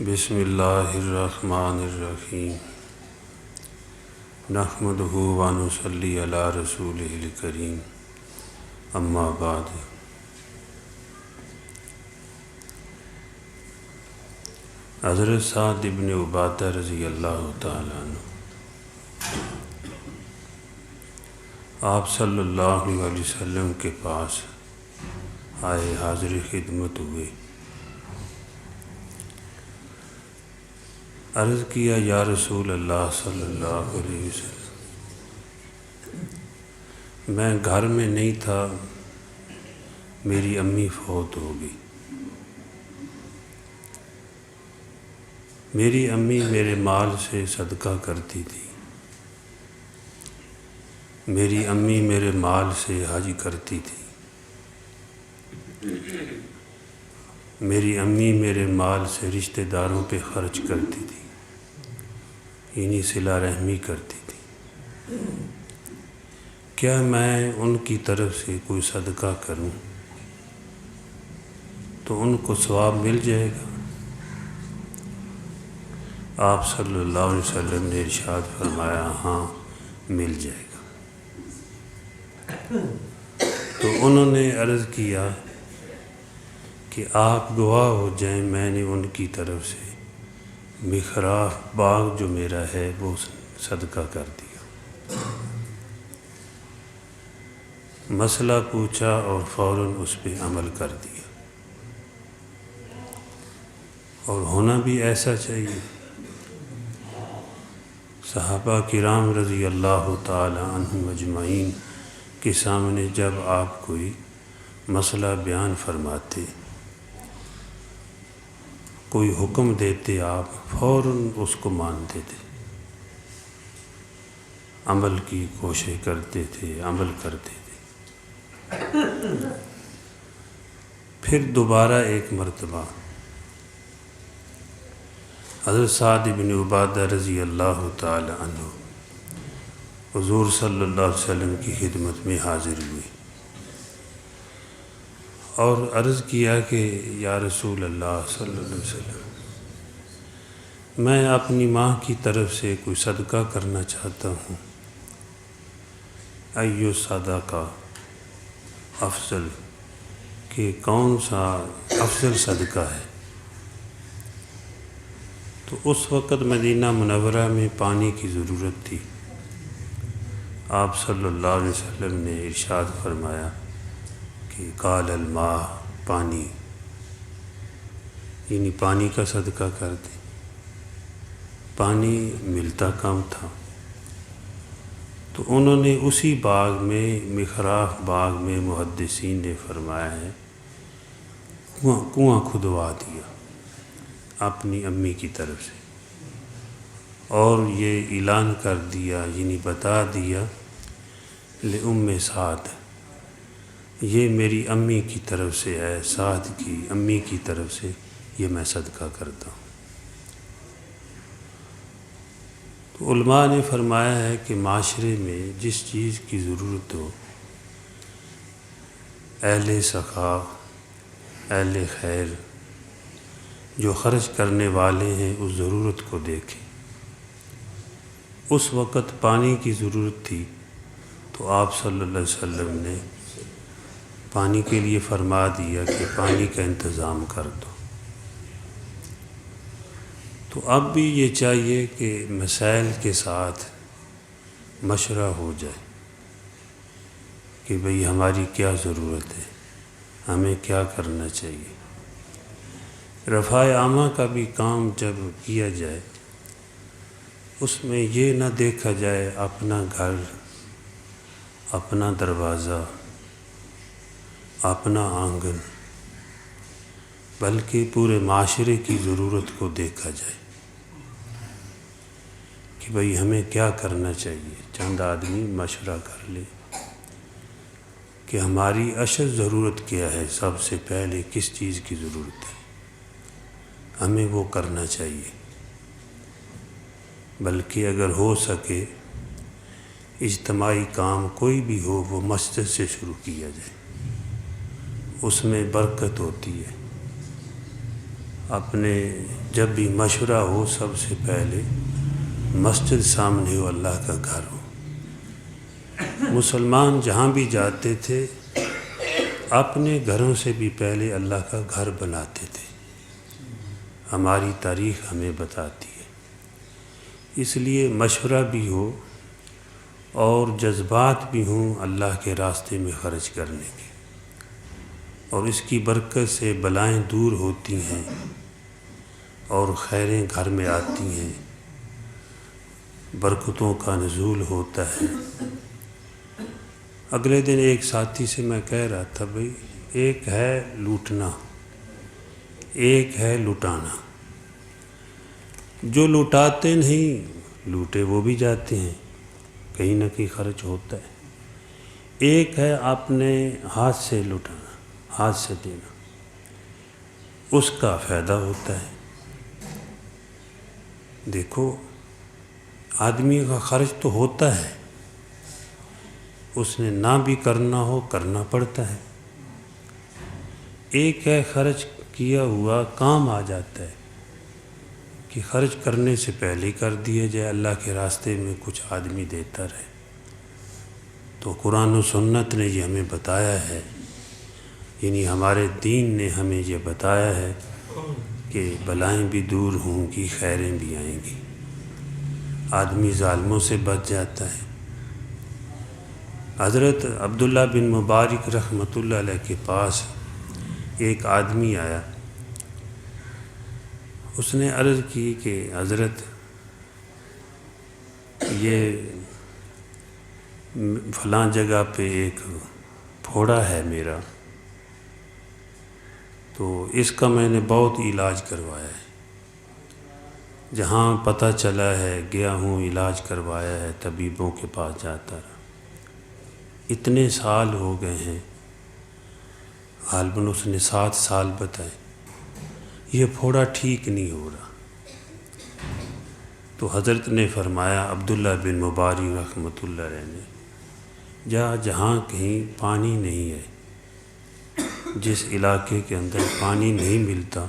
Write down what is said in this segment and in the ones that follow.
بسم اللہ الرحمن الرحیم نحمدہ ونصلی علی رسولہ الکریم اما بعد۔ حضرت سعد بن عبادہ رضی اللہ تعالیٰ عنہ آپ صلی اللہ علیہ وسلم کے پاس آئے، حاضر خدمت ہوئے، عرض کیا یا رسول اللہ صلی اللہ علیہ وسلم، میں گھر میں نہیں تھا، میری امی فوت ہو گئی۔ میری امی میرے مال سے صدقہ کرتی تھی، میری امی میرے مال سے حج کرتی تھی، میری امی میرے مال سے رشتہ داروں پہ خرچ کرتی تھی، یعنی صلہ رحمی کرتی تھی۔ کیا میں ان کی طرف سے کوئی صدقہ کروں تو ان کو ثواب مل جائے گا؟ آپ صلی اللہ علیہ وسلم نے ارشاد فرمایا، ہاں مل جائے گا۔ تو انہوں نے عرض کیا کہ آپ گواہ ہو جائیں، میں نے ان کی طرف سے مخراف باغ جو میرا ہے وہ صدقہ کر دیا۔ مسئلہ پوچھا اور فوراً اس پہ عمل کر دیا، اور ہونا بھی ایسا چاہیے۔ صحابہ کرام رضی اللہ تعالی عنہم اجمعین کے سامنے جب آپ کوئی مسئلہ بیان فرماتے، کوئی حکم دیتے، آپ فوراً اس کو مانتے تھے، عمل کی کوشش کرتے تھے، عمل کرتے تھے۔ پھر دوبارہ ایک مرتبہ حضرت سعد بن عبادہ رضی اللہ تعالی عنہ حضور صلی اللہ علیہ وسلم کی خدمت میں حاضر ہوئے اور عرض کیا کہ یا رسول اللہ صلی اللہ علیہ وسلم، میں اپنی ماں کی طرف سے کوئی صدقہ کرنا چاہتا ہوں، ایو صدقہ افضل، کہ کون سا افضل صدقہ ہے؟ تو اس وقت مدینہ منورہ میں پانی کی ضرورت تھی۔ آپ صلی اللہ علیہ وسلم نے ارشاد فرمایا کہ قال الماء، پانی، یعنی پانی کا صدقہ کر دیں۔ پانی ملتا کم تھا، تو انہوں نے اسی باغ میں، مخراف باغ میں، محدثین نے فرمایا ہے، کنواں کھدوا دیا اپنی امی کی طرف سے، اور یہ اعلان کر دیا، یعنی بتا دیا، لأم سعد، یہ میری امی کی طرف سے ہے، سعد کی امی کی طرف سے یہ میں صدقہ کرتا ہوں۔ تو علماء نے فرمایا ہے کہ معاشرے میں جس چیز کی ضرورت ہو، اہل سخا، اہل خیر جو خرچ کرنے والے ہیں، اس ضرورت کو دیکھیں۔ اس وقت پانی کی ضرورت تھی، تو آپ صلی اللہ علیہ وسلم نے پانی کے لیے فرما دیا کہ پانی کا انتظام کر دو۔ تو اب بھی یہ چاہیے کہ مسائل کے ساتھ مشورہ ہو جائے کہ بھئی ہماری کیا ضرورت ہے، ہمیں کیا کرنا چاہیے۔ رفع عامہ کا بھی کام جب کیا جائے، اس میں یہ نہ دیکھا جائے اپنا گھر، اپنا دروازہ، اپنا آنگن، بلکہ پورے معاشرے کی ضرورت کو دیکھا جائے کہ بھئی ہمیں کیا کرنا چاہیے۔ چند آدمی مشورہ کر لے کہ ہماری اشد ضرورت کیا ہے، سب سے پہلے کس چیز کی ضرورت ہے، ہمیں وہ کرنا چاہیے۔ بلکہ اگر ہو سکے اجتماعی کام کوئی بھی ہو، وہ مسجد سے شروع کیا جائے، اس میں برکت ہوتی ہے۔ اپنے جب بھی مشورہ ہو سب سے پہلے مسجد سامنے ہو، اللہ کا گھر ہو۔ مسلمان جہاں بھی جاتے تھے اپنے گھروں سے بھی پہلے اللہ کا گھر بناتے تھے، ہماری تاریخ ہمیں بتاتی ہے۔ اس لیے مشورہ بھی ہو اور جذبات بھی ہوں اللہ کے راستے میں خرچ کرنے کے، اور اس کی برکت سے بلائیں دور ہوتی ہیں اور خیریں گھر میں آتی ہیں، برکتوں کا نزول ہوتا ہے۔ اگلے دن ایک ساتھی سے میں کہہ رہا تھا، بھئی ایک ہے لوٹنا، ایک ہے لٹانا۔ جو لوٹاتے نہیں، لوٹے وہ بھی جاتے ہیں، کہیں نہ کہیں خرچ ہوتا ہے۔ ایک ہے اپنے ہاتھ سے لٹانا، ہاتھ سے دینا، اس کا فائدہ ہوتا ہے۔ دیکھو آدمی کا خرچ تو ہوتا ہے، اس نے نہ بھی کرنا ہو کرنا پڑتا ہے۔ ایک ہے خرچ کیا ہوا کام آ جاتا ہے کہ خرچ کرنے سے پہلے کر دیا جائے، اللہ کے راستے میں کچھ آدمی دیتا رہے۔ تو قرآن و سنت نے یہ ہمیں بتایا ہے، یعنی ہمارے دین نے ہمیں یہ بتایا ہے کہ بلائیں بھی دور ہوں گی، خیریں بھی آئیں گی، آدمی ظالموں سے بچ جاتا ہے۔ حضرت عبداللہ بن مبارک رحمۃ اللہ علیہ کے پاس ایک آدمی آیا، اس نے عرض کی کہ حضرت یہ فلاں جگہ پہ ایک پھوڑا ہے میرا، تو اس کا میں نے بہت علاج کروایا ہے، جہاں پتہ چلا ہے گیا ہوں علاج کروایا ہے، طبیبوں کے پاس جاتا رہا، اتنے سال ہو گئے ہیں، غالباً اس نے 7 سال بتائے، یہ پھوڑا ٹھیک نہیں ہو رہا۔ تو حضرت نے فرمایا، عبداللہ بن مبارک رحمۃ اللہ علیہ نے، جہاں کہیں پانی نہیں ہے، جس علاقے کے اندر پانی نہیں ملتا،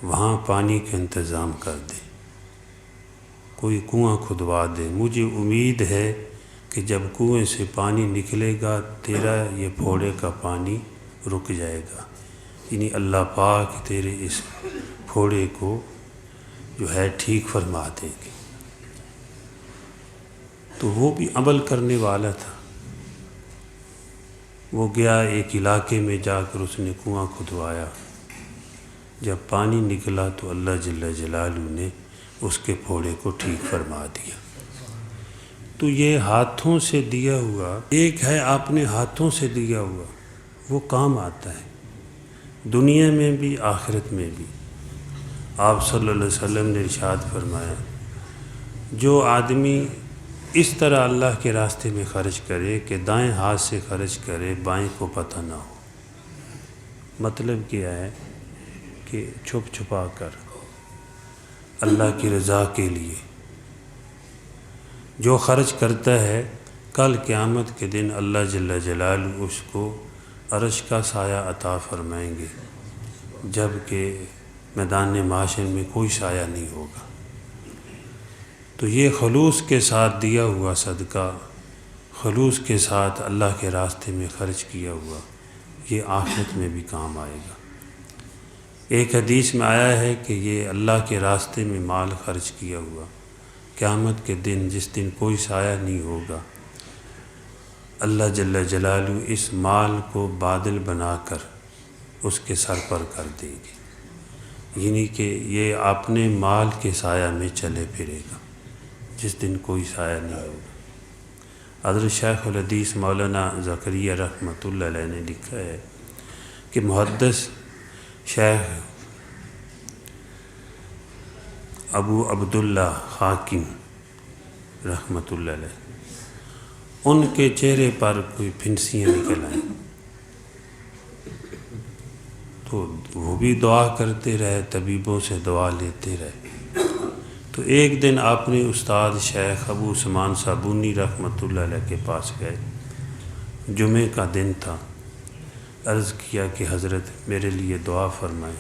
وہاں پانی کا انتظام کر دے، کوئی کنواں کھدوا دے۔ مجھے امید ہے کہ جب کنویں سے پانی نکلے گا تیرا یہ پھوڑے کا پانی رک جائے گا، یعنی اللہ پاک تیرے اس پھوڑے کو جو ہے ٹھیک فرما دیں گے۔ تو وہ بھی عمل کرنے والا تھا، وہ گیا ایک علاقے میں، جا کر اس نے کنواں کھدوایا، جب پانی نکلا تو اللہ جل جلالہ نے اس کے پھوڑے کو ٹھیک فرما دیا۔ تو یہ ہاتھوں سے دیا ہوا، ایک ہے اپنے ہاتھوں سے دیا ہوا، وہ کام آتا ہے دنیا میں بھی آخرت میں بھی۔ آپ صلی اللہ علیہ وسلم نے ارشاد فرمایا، جو آدمی اس طرح اللہ کے راستے میں خرچ کرے کہ دائیں ہاتھ سے خرچ کرے، بائیں کو پتہ نہ ہو، مطلب کیا ہے کہ چھپ چھپا کر اللہ کی رضا کے لیے جو خرچ کرتا ہے، کل قیامت کے دن اللہ جل جلالہ اس کو عرش کا سایہ عطا فرمائیں گے، جب کہ میدان معاشر میں کوئی سایہ نہیں ہوگا۔ تو یہ خلوص کے ساتھ دیا ہوا صدقہ، خلوص کے ساتھ اللہ کے راستے میں خرچ کیا ہوا، یہ آخرت میں بھی کام آئے گا۔ ایک حدیث میں آیا ہے کہ یہ اللہ کے راستے میں مال خرچ کیا ہوا، قیامت کے دن جس دن کوئی سایہ نہیں ہوگا، اللہ جل جلالہ اس مال کو بادل بنا کر اس کے سر پر کر دے گی، یعنی کہ یہ اپنے مال کے سایہ میں چلے پھرے گا جس دن کوئی سایہ نہیں ہوگا۔ حضرت شیخ الحدیث مولانا زکریا رحمۃ اللہ علیہ نے لکھا ہے کہ محدث شیخ ابو عبداللہ حاکم رحمۃ اللہ علیہ، ان کے چہرے پر کوئی پھنسیاں نکل آئیں، تو وہ بھی دعا کرتے رہے، طبیبوں سے دعا لیتے رہے۔ تو ایک دن آپ نے استاد شیخ ابو عثمان صابونی رحمۃ اللہ علیہ کے پاس گئے، جمعہ کا دن تھا، عرض کیا کہ حضرت میرے لیے دعا فرمائیں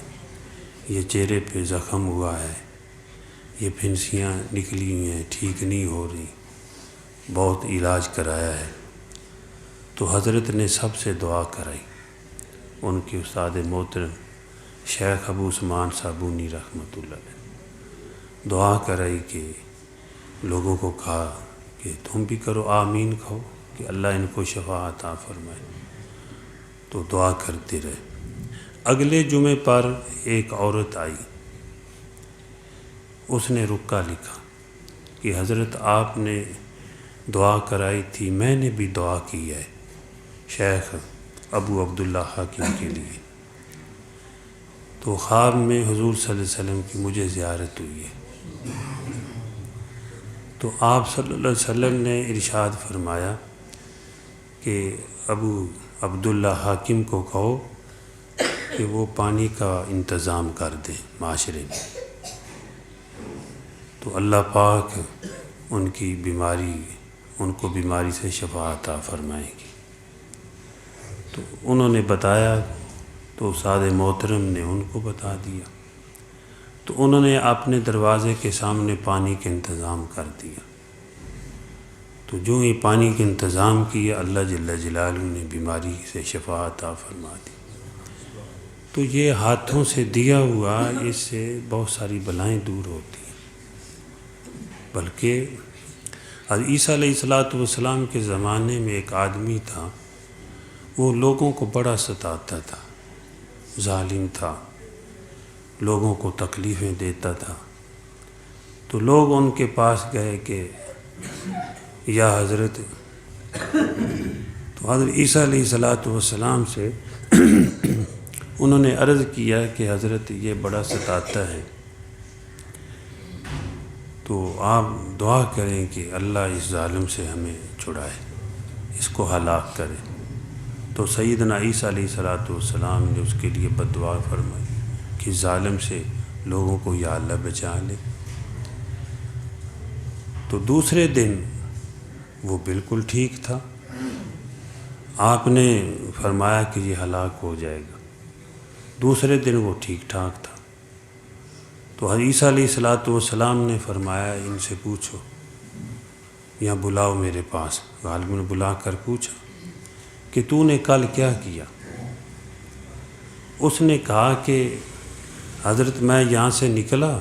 یہ چہرے پہ زخم ہوا ہے، یہ پھنسیاں نکلی ہوئی ہیں، ٹھیک نہیں ہو رہی، بہت علاج کرایا ہے۔ تو حضرت نے سب سے دعا کرائی، ان کے استاد محترم شیخ ابو عثمان صابونی رحمۃ اللہ علیہ دعا کرائی کہ لوگوں کو کہا کہ تم بھی کرو آمین کہو کہ اللہ ان کو شفا عطا فرمائے، تو دعا کرتے رہے۔ اگلے جمعے پر ایک عورت آئی، اس نے رکا لکھا کہ حضرت آپ نے دعا کرائی تھی، میں نے بھی دعا کی ہے شیخ ابو عبداللہ حاکم کے لیے، تو خواب میں حضور صلی اللہ علیہ وسلم کی مجھے زیارت ہوئی ہے، تو آپ صلی اللہ علیہ وسلم نے ارشاد فرمایا کہ ابو عبداللہ حاکم کو کہو کہ وہ پانی کا انتظام کر دیں معاشرے میں، تو اللہ پاک ان کی بیماری، ان کو بیماری سے شفا عطا فرمائیں گی۔ تو انہوں نے بتایا، تو استاد محترم نے ان کو بتا دیا، تو انہوں نے اپنے دروازے کے سامنے پانی کا انتظام کر دیا، تو جو ہی پانی کا انتظام کیا، اللہ جل جلالہ نے بیماری سے شفا عطا فرما دی۔ تو یہ ہاتھوں سے دیا ہوا، اس سے بہت ساری بلائیں دور ہوتی ہیں۔ بلکہ عیسیٰ علیہ السلام کے زمانے میں ایک آدمی تھا، وہ لوگوں کو بڑا ستاتا تھا، ظالم تھا، لوگوں کو تکلیفیں دیتا تھا۔ تو لوگ ان کے پاس گئے کہ یا حضرت، تو حضرت عیسیٰ علیہ السلام سے انہوں نے عرض کیا کہ حضرت یہ بڑا ستاتا ہے، تو آپ دعا کریں کہ اللہ اس ظالم سے ہمیں چھڑائے، اس کو ہلاک کرے۔ تو سیدنا عیسیٰ علیہ السلام نے اس کے لیے بد دعا فرمائی کہ ظالم سے لوگوں کو یا اللہ بچا لے۔ تو دوسرے دن وہ بالکل ٹھیک تھا، آپ نے فرمایا کہ یہ ہلاک ہو جائے گا، دوسرے دن وہ ٹھیک ٹھاک تھا۔ تو عیسیٰ علیہ السلام نے فرمایا ان سے پوچھو، یا بلاؤ میرے پاس، غالب نے بلا کر پوچھا کہ تو نے کل کیا کیا؟ اس نے کہا کہ حضرت میں یہاں سے نکلا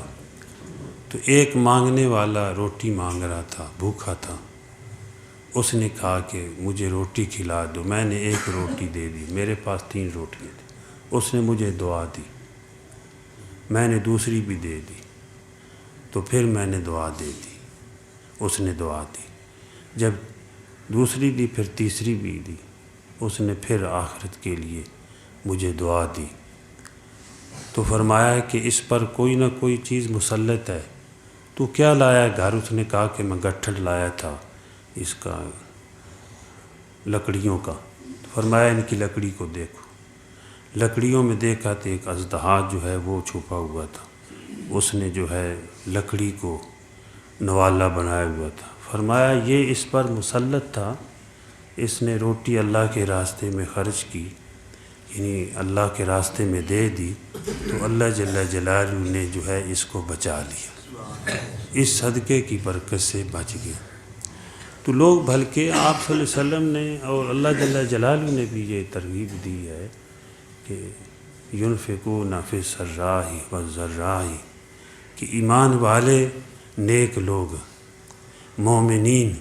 تو ایک مانگنے والا روٹی مانگ رہا تھا، بھوکا تھا، اس نے کہا کہ مجھے روٹی کھلا دو، میں نے ایک روٹی دے دی، میرے پاس 3 روٹیاں تھیں، اس نے مجھے دعا دی، میں نے دوسری بھی دے دی، تو پھر میں نے دعا دے دی، اس نے دعا دی، جب دوسری دی پھر تیسری بھی دی، اس نے پھر آخرت کے لیے مجھے دعا دی۔ تو فرمایا کہ اس پر کوئی نہ کوئی چیز مسلط ہے، تو کیا لایا گھر؟ اس نے کہا کہ میں گٹھڑ لایا تھا اس کا، لکڑیوں کا۔ تو فرمایا ان کی لکڑی کو دیکھو، لکڑیوں میں دیکھا تو ایک اژدہا جو ہے وہ چھپا ہوا تھا، اس نے جو ہے لکڑی کو نوالا بنایا ہوا تھا۔ فرمایا یہ اس پر مسلط تھا، اس نے روٹی اللہ کے راستے میں خرچ کی، یعنی اللہ کے راستے میں دے دی، تو اللہ جل جلالہ نے جو ہے اس کو بچا لیا، اس صدقے کی برکت سے بچ گیا۔ تو لوگ بلکہ آپ صلی اللہ علیہ وسلم نے اور اللہ جل جلالہ نے بھی یہ ترغیب دی ہے کہ ينفقون فی السراء والضراء، کہ ایمان والے نیک لوگ، مومنین،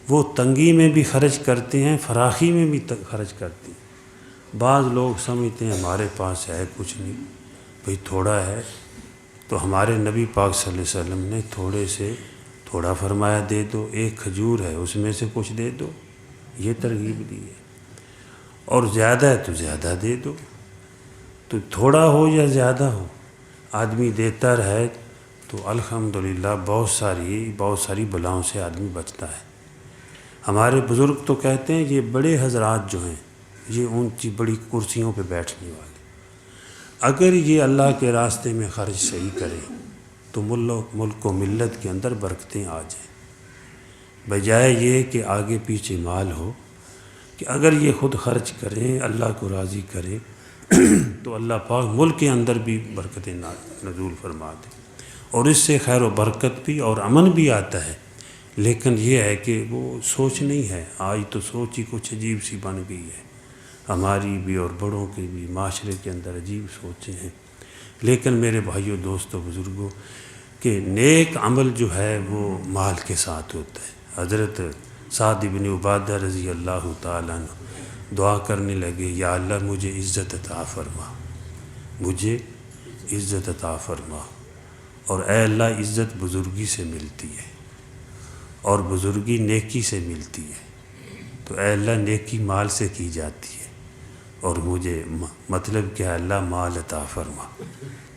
وہ تنگی میں بھی خرچ کرتے ہیں، فراخی میں بھی خرچ کرتے ہیں۔ بعض لوگ سمجھتے ہیں ہمارے پاس ہے کچھ نہیں، بھئی تھوڑا ہے، تو ہمارے نبی پاک صلی اللہ علیہ وسلم نے تھوڑے سے تھوڑا فرمایا دے دو، ایک کھجور ہے اس میں سے کچھ دے دو، یہ ترغیب دی ہے، اور زیادہ ہے تو زیادہ دے دو۔ تو تھوڑا ہو یا زیادہ ہو، آدمی دیتا رہے تو الحمدللہ بہت ساری بلاؤں سے آدمی بچتا ہے۔ ہمارے بزرگ تو کہتے ہیں یہ بڑے حضرات جو ہیں، یہ اونچی بڑی کرسیوں پہ بیٹھنے والے، اگر یہ اللہ کے راستے میں خرچ صحیح کریں تو ملک و ملت کے اندر برکتیں آ جائیں، بجائے یہ کہ آگے پیچھے مال ہو، کہ اگر یہ خود خرچ کریں، اللہ کو راضی کریں تو اللہ پاک ملک کے اندر بھی برکتیں نزول فرما دے، اور اس سے خیر و برکت بھی اور امن بھی آتا ہے۔ لیکن یہ ہے کہ وہ سوچ نہیں ہے، آج تو سوچ ہی کچھ عجیب سی بن گئی ہے، ہماری بھی اور بڑوں کی بھی، معاشرے کے اندر عجیب سوچیں ہیں۔ لیکن میرے بھائیوں، دوستوں، بزرگوں، کہ نیک عمل جو ہے وہ مال کے ساتھ ہوتا ہے۔ حضرت سعد بن عبادہ رضی اللہ تعالیٰ عنہ دعا کرنے لگے، یا اللہ مجھے عزت عطا فرما، مجھے عزت عطا فرما، اور اے اللہ عزت بزرگی سے ملتی ہے، اور بزرگی نیکی سے ملتی ہے، تو اے اللہ نیکی مال سے کی جاتی ہے، اور مجھے مطلب کہ اللہ مال عطا فرما۔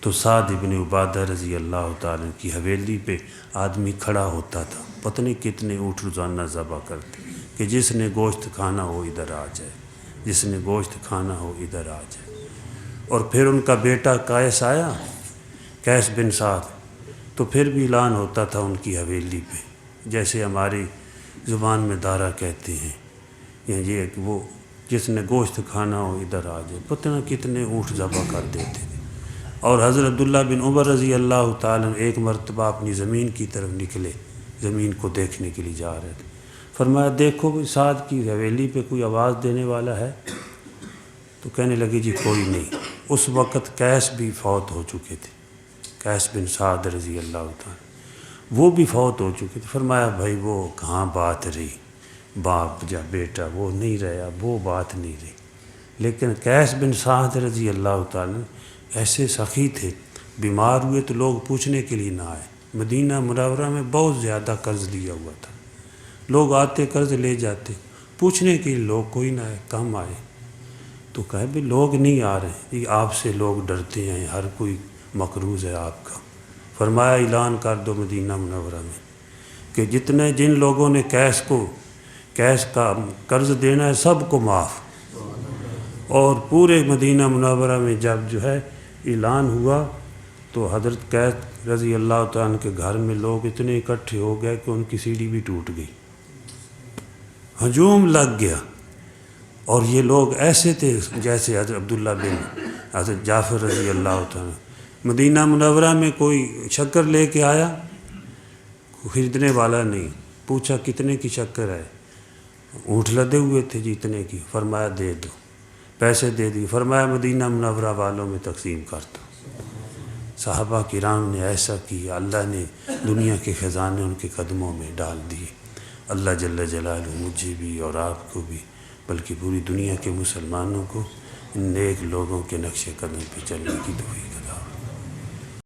تو سعد بن عبادہ رضی اللہ تعالیٰ کی حویلی پہ آدمی کھڑا ہوتا تھا، پتہ نہیں کتنے اونٹ روزانہ ذبح کرتے کہ جس نے گوشت کھانا ہو ادھر آ جائے، جس نے گوشت کھانا ہو ادھر آ جائے۔ اور پھر ان کا بیٹا قیس آیا، قیس بن سعد، تو پھر بھی اعلان ہوتا تھا ان کی حویلی پہ، جیسے ہماری زبان میں دارا کہتے ہیں، یا یہ کہ وہ جس نے گوشت کھانا ہو ادھر آ جائے، پتہ نہ کتنے اونٹ ذبح کر دیتے تھے۔ اور حضرت عبداللہ بن عمر رضی اللہ تعالیٰ ایک مرتبہ اپنی زمین کی طرف نکلے، زمین کو دیکھنے کے لیے جا رہے تھے، فرمایا دیکھو سعد کی حویلی پہ کوئی آواز دینے والا ہے؟ تو کہنے لگے جی کوئی نہیں۔ اس وقت قیس بھی فوت ہو چکے تھے، قیس بن سعد رضی اللہ تعالیٰ، وہ بھی فوت ہو چکے تھے۔ فرمایا بھائی وہ کہاں بات رہی، باپ یا بیٹا وہ نہیں رہا، وہ بات نہیں رہی۔ لیکن قیس بن سعد رضی اللہ تعالیٰ ایسے سخی تھے، بیمار ہوئے تو لوگ پوچھنے کے لیے نہ آئے۔ مدینہ منورہ میں بہت زیادہ قرض لیا ہوا تھا، لوگ آتے قرض لے جاتے، پوچھنے کے لیے لوگ کوئی نہ آئے، کم آئے۔ تو کہے بھی لوگ نہیں آ رہے، یہ آپ سے لوگ ڈرتے ہیں، ہر کوئی مقروض ہے آپ کا۔ فرمایا اعلان کر دو مدینہ منورہ میں کہ جن لوگوں نے قیس کا قرض دینا ہے سب کو معاف۔ اور پورے مدینہ منورہ میں جب جو ہے اعلان ہوا تو حضرت قیس رضی اللہ تعالیٰ کے گھر میں لوگ اتنے اکٹھے ہو گئے کہ ان کی سیڑھی بھی ٹوٹ گئی، ہجوم لگ گیا۔ اور یہ لوگ ایسے تھے جیسے حضرت عبداللہ بن حضرت جعفر رضی اللہ تعالیٰ، مدینہ منورہ میں کوئی شکر لے کے آیا، خریدنے والا نہیں، پوچھا کتنے کی شکر ہے، اونٹ لدے ہوئے تھے جی اتنے کی، فرمایا دے دو، پیسے دے دی، فرمایا مدینہ منورہ والوں میں تقسیم کر دو۔ صحابہ کرام نے ایسا کیا، اللہ نے دنیا کے خزانے ان کے قدموں میں ڈال دیے۔ اللہ جل جلالہ مجھے بھی اور آپ کو بھی، بلکہ پوری دنیا کے مسلمانوں کو ان نیک لوگوں کے نقش قدم پہ چلنے کی توفیق